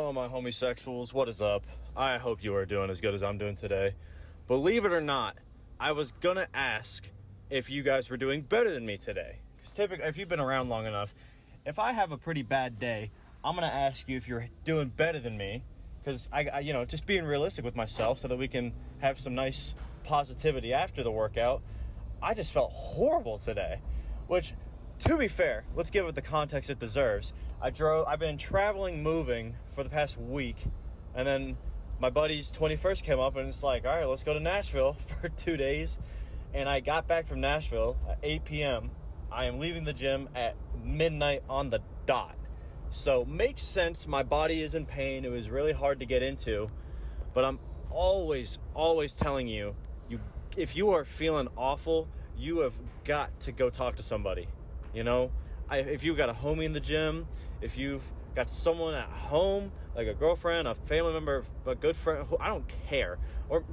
Oh, my homosexuals, what is up? I hope you are doing as good as I'm doing today. Believe it or not, I was gonna ask if you guys were doing better than me today. Because typically, if you've been around long enough, if I have a pretty bad day, I'm gonna ask you if you're doing better than me. Because I just being realistic with myself so that we can have some nice positivity after the workout. I just felt horrible today, which, to be fair, let's give it the context it deserves. I've been traveling, moving for the past week, and then my buddy's 21st came up, and it's like, all right, let's go to Nashville for 2 days. And I got back from Nashville at 8 p.m. I am leaving the gym at midnight on the dot. So makes sense. My body is in pain. It was really hard to get into, but I'm always telling you, if you are feeling awful, you have got to go talk to somebody. You know, if you've got a homie in the gym, if you've got someone at home, like a girlfriend, a family member, a good friend, I don't care. Or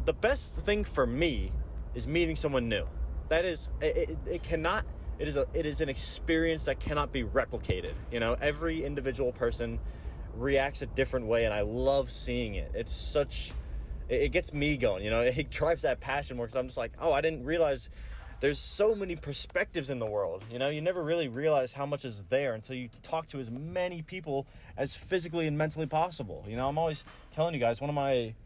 the best thing for me is meeting someone new. That is, it is an experience that cannot be replicated. You know, every individual person reacts a different way, and I love seeing it. It gets me going, you know, it drives that passion more, because I'm just like, oh, I didn't realize there's so many perspectives in the world. You know, you never really realize how much is there until you talk to as many people as physically and mentally possible. You know, I'm always telling you guys, one of my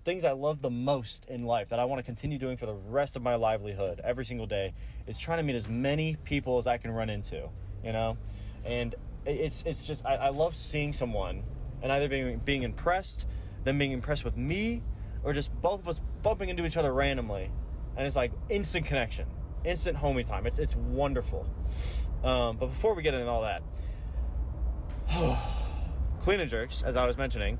things I love the most in life that I want to continue doing for the rest of my livelihood every single day is trying to meet as many people as I can run into, you know? And it's just, I love seeing someone and either being impressed, them being impressed with me, or just both of us bumping into each other randomly. And it's like instant connection, instant homie time. It's wonderful. But before we get into all that, clean and jerks, as I was mentioning,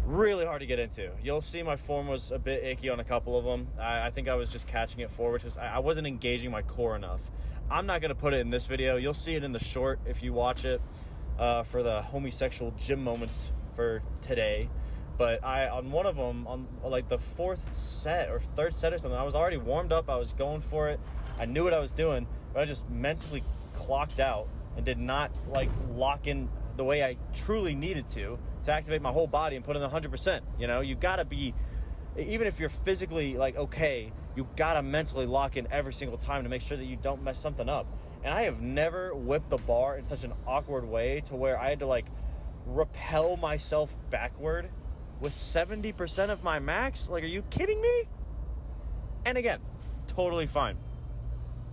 really hard to get into. You'll see my form was a bit icky on a couple of them. I think I was just catching it forward because I wasn't engaging my core enough. I'm not going to put it in this video. You'll see it in the short if you watch it for the homosexual gym moments for today. But on one of them, on like the fourth set or third set or something, I was already warmed up. I was going for it. I knew what I was doing, but I just mentally clocked out and did not like lock in the way I truly needed to activate my whole body and put in 100%. You know, you gotta be, even if you're physically like okay, you gotta mentally lock in every single time to make sure that you don't mess something up. And I have never whipped the bar in such an awkward way to where I had to like repel myself backward with 70% of my max. Like, are you kidding me? And again, totally fine.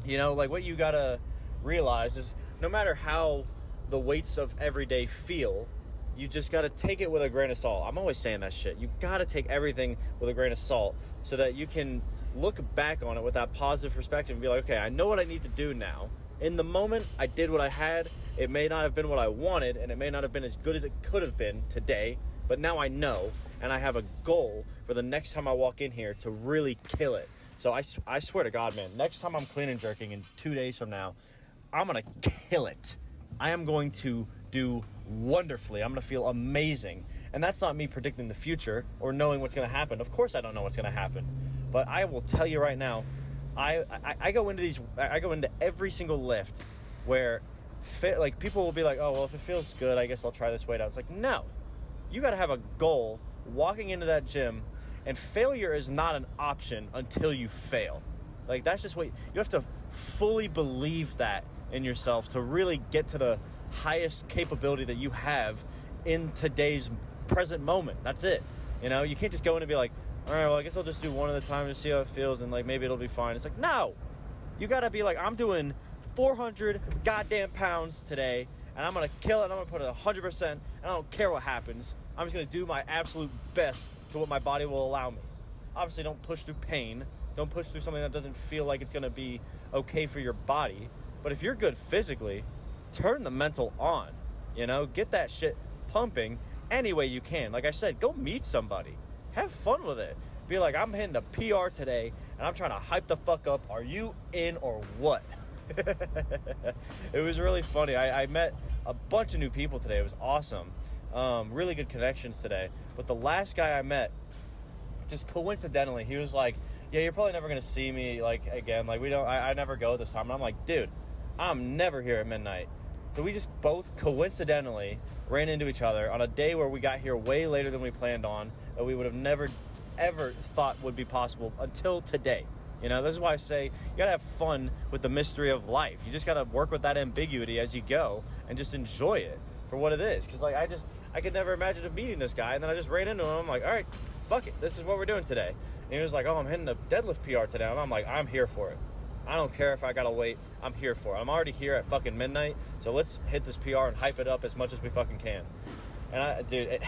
You know, like what you gotta realize is no matter how the weights of every day feel, you just gotta take it with a grain of salt. I'm always saying that shit. You gotta take everything with a grain of salt so that you can look back on it with that positive perspective and be like, okay, I know what I need to do now. In the moment, I did what I had. It may not have been what I wanted, and it may not have been as good as it could have been today, but now I know, and I have a goal for the next time I walk in here to really kill it. So I swear to God, man, next time I'm clean and jerking in 2 days from now, I'm going to kill it. I am going to do wonderfully. I'm going to feel amazing. And that's not me predicting the future or knowing what's going to happen. Of course I don't know what's going to happen. But I will tell you right now, I go into every single lift where like people will be like, oh, well, if it feels good, I guess I'll try this weight out. It's like, no. You got to have a goal walking into that gym, and failure is not an option until you fail. Like, that's just what you have to fully believe that in yourself to really get to the highest capability that you have in today's present moment. That's it. You know, you can't just go in and be like, all right, well, I guess I'll just do one at a time to see how it feels, and like maybe it'll be fine. It's like, no, you got to be like, I'm doing 400 goddamn pounds today, and I'm going to kill it, and I'm going to put it 100%, and I don't care what happens. I'm just going to do my absolute best to what my body will allow me. Obviously, don't push through pain. Don't push through something that doesn't feel like it's going to be okay for your body. But if you're good physically, turn the mental on. You know, get that shit pumping any way you can. Like I said, go meet somebody. Have fun with it. Be like, I'm hitting a PR today, and I'm trying to hype the fuck up. Are you in or what? It was really funny. I met a bunch of new people today. It was awesome. Really good connections today. But the last guy I met, just coincidentally, he was like, yeah, you're probably never going to see me like again. Like I never go this time. And I'm like, dude, I'm never here at midnight. So we just both coincidentally ran into each other on a day where we got here way later than we planned on, that we would have never, ever thought would be possible until today. You know, this is why I say you gotta have fun with the mystery of life. You just gotta work with that ambiguity as you go and just enjoy it for what it is. Because, like, I could never imagine meeting this guy, and then I just ran into him. I'm like, all right, fuck it, this is what we're doing today. And he was like, oh, I'm hitting a deadlift PR today. And I'm like, I'm here for it. I don't care if I gotta wait. I'm here for it. I'm already here at fucking midnight, so let's hit this PR and hype it up as much as we fucking can. And dude,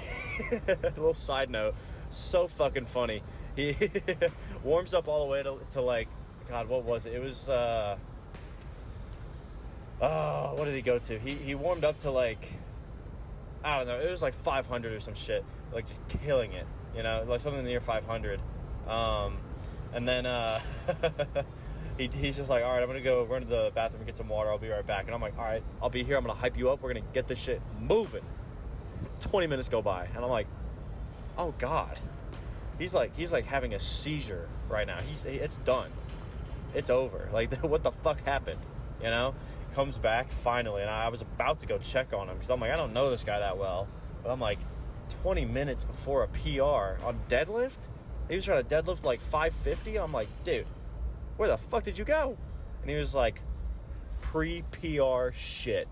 a little side note, so fucking funny. He warms up all the way to like, God, what was it? It was, what did he go to? He warmed up to like, I don't know, it was like 500 or some shit, like just killing it, you know, like something near 500. And then, he's just like, all right, I'm gonna go run to the bathroom and get some water. I'll be right back. And I'm like, all right, I'll be here. I'm gonna hype you up. We're gonna get this shit moving. 20 minutes go by, and I'm like, oh God. He's like having a seizure right now. It's done. It's over. Like, what the fuck happened? You know? Comes back finally, and I was about to go check on him because I'm like, I don't know this guy that well. But I'm like, 20 minutes before a PR on deadlift? He was trying to deadlift like 550. I'm like, dude, where the fuck did you go? And he was like, pre-PR shit.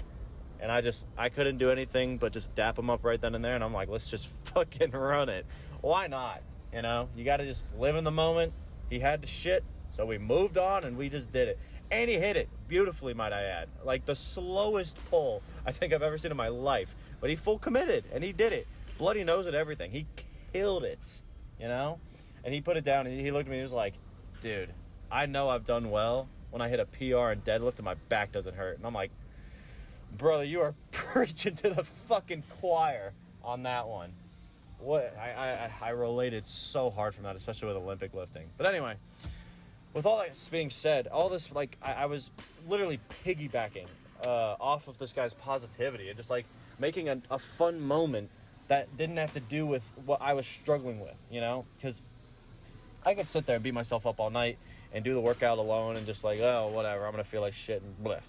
And I couldn't do anything but just dap him up right then and there. And I'm like, let's just fucking run it. Why not? You know, you got to just live in the moment. He had to shit, so we moved on and we just did it. And he hit it beautifully, might I add. Like the slowest pull I think I've ever seen in my life. But he full committed, and he did it. Bloody nose and everything. He killed it, you know? And he put it down, and he looked at me, and he was like, dude, I know I've done well when I hit a PR and deadlift and my back doesn't hurt. And I'm like, brother, you are preaching to the fucking choir on that one. What I related so hard from that, especially with Olympic lifting. But anyway, with all that being said, all this, like, I was literally piggybacking off of this guy's positivity and just like making a fun moment that didn't have to do with what I was struggling with, you know? Because I could sit there and beat myself up all night and do the workout alone and just like, oh, whatever, I'm gonna feel like shit and bleh.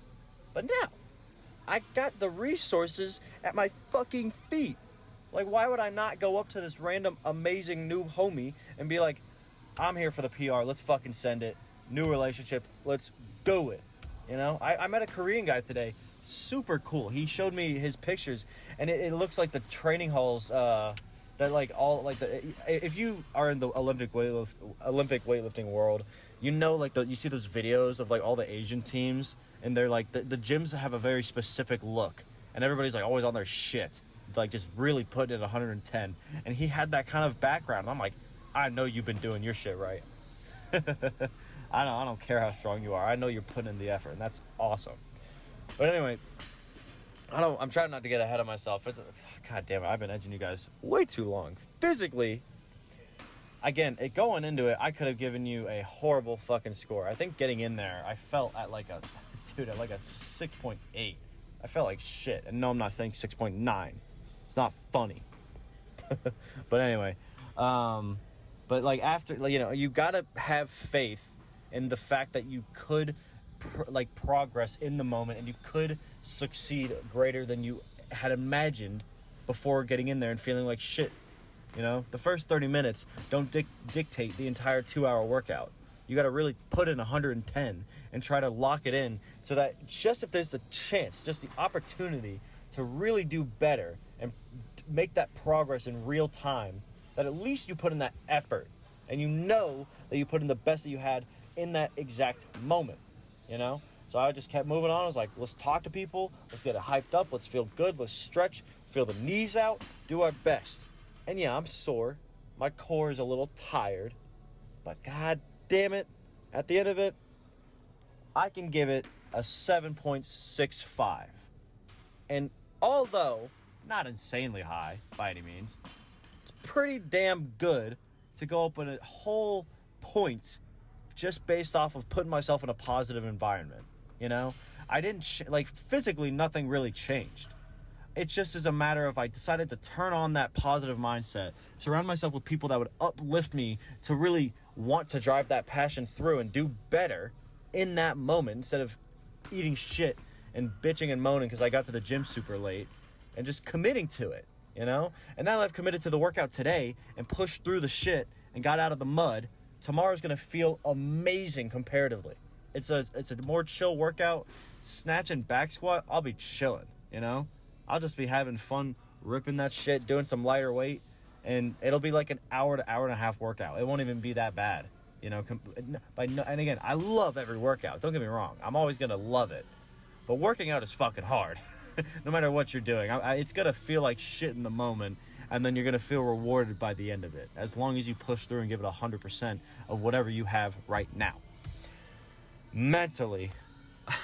But now, I got the resources at my fucking feet. Like, why would I not go up to this random amazing new homie and be like, I'm here for the PR, let's fucking send it, new relationship, let's do it, you know? I met a Korean guy today, super cool. He showed me his pictures, and it looks like the training halls, that like all, like if you are in the Olympic weightlifting world, you know, like you see those videos of like all the Asian teams, and they're like, the gyms have a very specific look, and everybody's like always on their shit, like just really putting it 110. And he had that kind of background. I'm like, I know you've been doing your shit right. I don't care how strong you are. I know you're putting in the effort, and that's awesome. But anyway, I'm trying not to get ahead of myself. God damn it, I've been edging you guys way too long. Physically, again, going into it, I could have given you a horrible fucking score. I think getting in there, I felt at like a 6.8. I felt like shit. And no, I'm not saying 6.9. It's not funny. But anyway, but like after, like, you know, you gotta have faith in the fact that you could progress in the moment, and you could succeed greater than you had imagined before getting in there and feeling like shit. You know, the first 30 minutes don't dictate the entire 2-hour workout. You got to really put in 110 and try to lock it in, so that just if there's a chance, just the opportunity to really do better and make that progress in real time, that at least you put in that effort and you know that you put in the best that you had in that exact moment, you know? So I just kept moving on. I was like, let's talk to people, let's get it hyped up, let's feel good, let's stretch, feel the knees out, do our best. And yeah, I'm sore. My core is a little tired, but god damn it, at the end of it, I can give it a 7.65. And although not insanely high by any means, it's pretty damn good to go up in a whole point just based off of putting myself in a positive environment, you know? I didn't, physically nothing really changed. It's just as a matter of I decided to turn on that positive mindset, surround myself with people that would uplift me to really want to drive that passion through and do better in that moment, instead of eating shit and bitching and moaning because I got to the gym super late and just committing to it, you know? And now that I've committed to the workout today and pushed through the shit and got out of the mud, tomorrow's going to feel amazing comparatively. It's a more chill workout. Snatch and back squat, I'll be chilling, you know? I'll just be having fun ripping that shit, doing some lighter weight, and it'll be like an hour to hour and a half workout. It won't even be that bad, you know? And again, I love every workout. Don't get me wrong. I'm always going to love it. But working out is fucking hard. No matter what you're doing. It's going to feel like shit in the moment, and then you're going to feel rewarded by the end of it, as long as you push through and give it 100% of whatever you have right now. Mentally,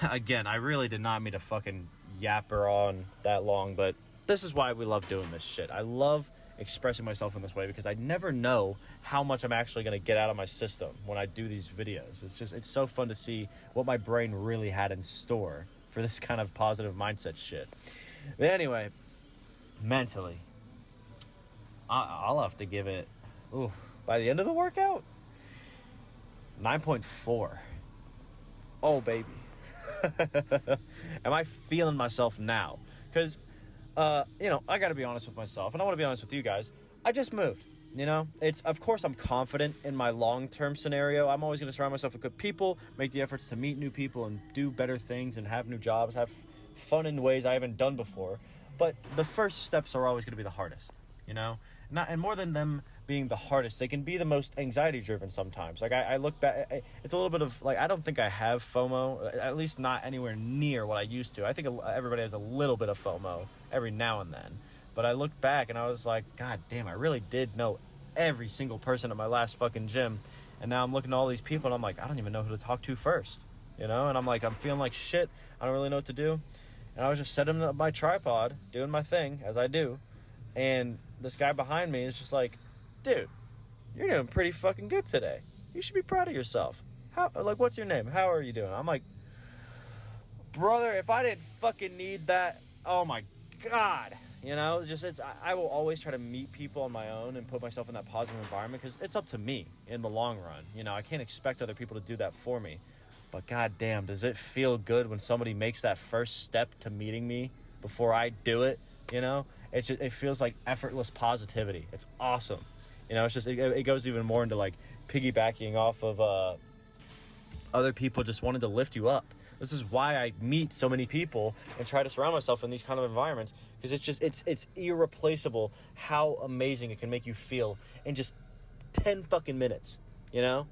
again, I really did not mean to fucking yapper on that long, but this is why we love doing this shit. I love expressing myself in this way because I never know how much I'm actually going to get out of my system when I do these videos. It's so fun to see what my brain really had in store for this kind of positive mindset shit. But anyway, mentally, I'll have to give it, by the end of the workout, 9.4. Oh, baby. Am I feeling myself now? Because, you know, I got to be honest with myself, and I want to be honest with you guys. I just moved, you know? Of course, I'm confident in my long-term scenario. I'm always going to surround myself with good people, make the efforts to meet new people and do better things and have new jobs, have fun in ways I haven't done before. But the first steps are always going to be the hardest, you know? And more than them being the hardest, they can be the most anxiety driven sometimes. Like I look back, it's a little bit of like, I don't think I have FOMO, at least not anywhere near what I used to. I think everybody has a little bit of FOMO every now and then, but I look back and I was like, God damn, I really did know every single person at my last fucking gym. And now I'm looking at all these people and I'm like, I don't even know who to talk to first, you know? And I'm like, I'm feeling like shit. I don't really know what to do. And I was just setting up my tripod, doing my thing as I do. And this guy behind me is just like, dude, you're doing pretty fucking good today. You should be proud of yourself. What's your name? How are you doing? I'm like, brother, if I didn't fucking need that, oh my God. You know, I will always try to meet people on my own and put myself in that positive environment because it's up to me in the long run. You know, I can't expect other people to do that for me. But goddamn, does it feel good when somebody makes that first step to meeting me before I do it, you know? It feels like effortless positivity. It's awesome. You know, it goes even more into like piggybacking off of other people just wanting to lift you up. This is why I meet so many people and try to surround myself in these kind of environments because it's irreplaceable how amazing it can make you feel in just 10 fucking minutes, you know?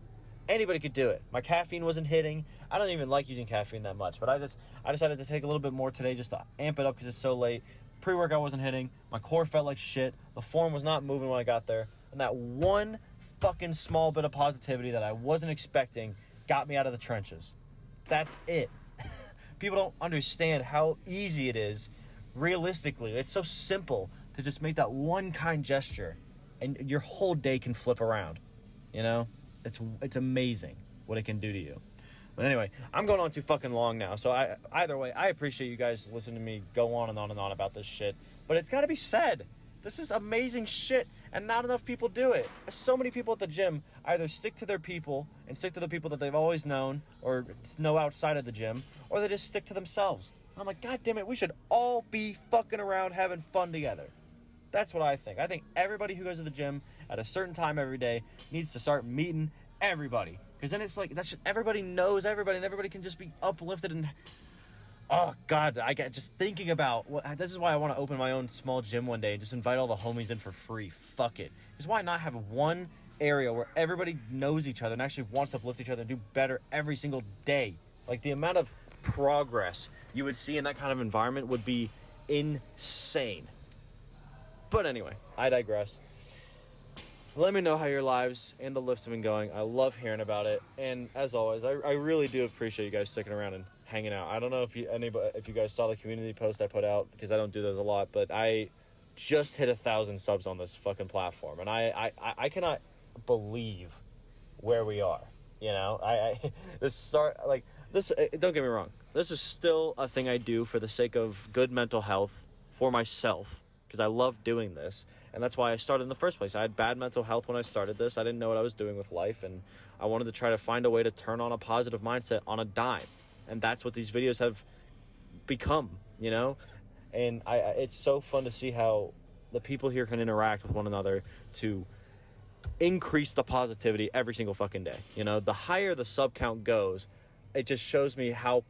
Anybody could do it. My caffeine wasn't hitting. I don't even like using caffeine that much, but I decided to take a little bit more today just to amp it up because it's so late. Pre-workout wasn't hitting. My core felt like shit. The form was not moving when I got there. And that one fucking small bit of positivity that I wasn't expecting got me out of the trenches. That's it. People don't understand how easy it is. Realistically, it's so simple to just make that one kind gesture and your whole day can flip around. You know? It's amazing what it can do to you. But anyway, I'm going on too fucking long now. So either way, I appreciate you guys listening to me go on and on and on about this shit. But it's got to be said. This is amazing shit, and not enough people do it. So many people at the gym either stick to their people and stick to the people that they've always known or know outside of the gym, or they just stick to themselves. And I'm like, God damn it, we should all be fucking around having fun together. That's what I think. I think everybody who goes to the gym at a certain time every day needs to start meeting everybody. Because then it's like, that's just, everybody knows everybody, and everybody can just be uplifted and... Oh, God, I get just thinking about... this is why I want to open my own small gym one day and just invite all the homies in for free. Fuck it. Because why not have one area where everybody knows each other and actually wants to uplift each other and do better every single day? Like, the amount of progress you would see in that kind of environment would be insane. But anyway, I digress. Let me know how your lives and the lifts have been going. I love hearing about it. And as always, I really do appreciate you guys sticking around and hanging out. I don't know if you guys saw the community post I put out, because I don't do those a lot, but I just hit 1,000 subs on this fucking platform. And I cannot believe where we are. You know, don't get me wrong. This is still a thing I do for the sake of good mental health for myself, because I love doing this. And that's why I started in the first place. I had bad mental health when I started this. I didn't know what I was doing with life, and I wanted to try to find a way to turn on a positive mindset on a dime. And that's what these videos have become, you know? And it's so fun to see how the people here can interact with one another to increase the positivity every single fucking day. You know, the higher the sub count goes, it just shows me how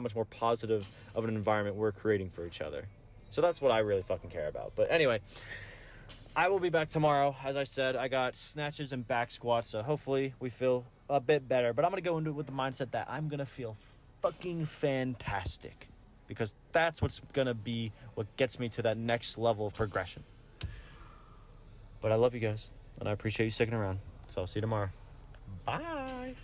much more positive of an environment we're creating for each other. So that's what I really fucking care about. But anyway, I will be back tomorrow. As I said, I got snatches and back squats, so hopefully we feel a bit better. But I'm going to go into it with the mindset that I'm going to feel fucking fantastic, because that's what's going to be what gets me to that next level of progression. But I love you guys, and I appreciate you sticking around. So I'll see you tomorrow. Bye.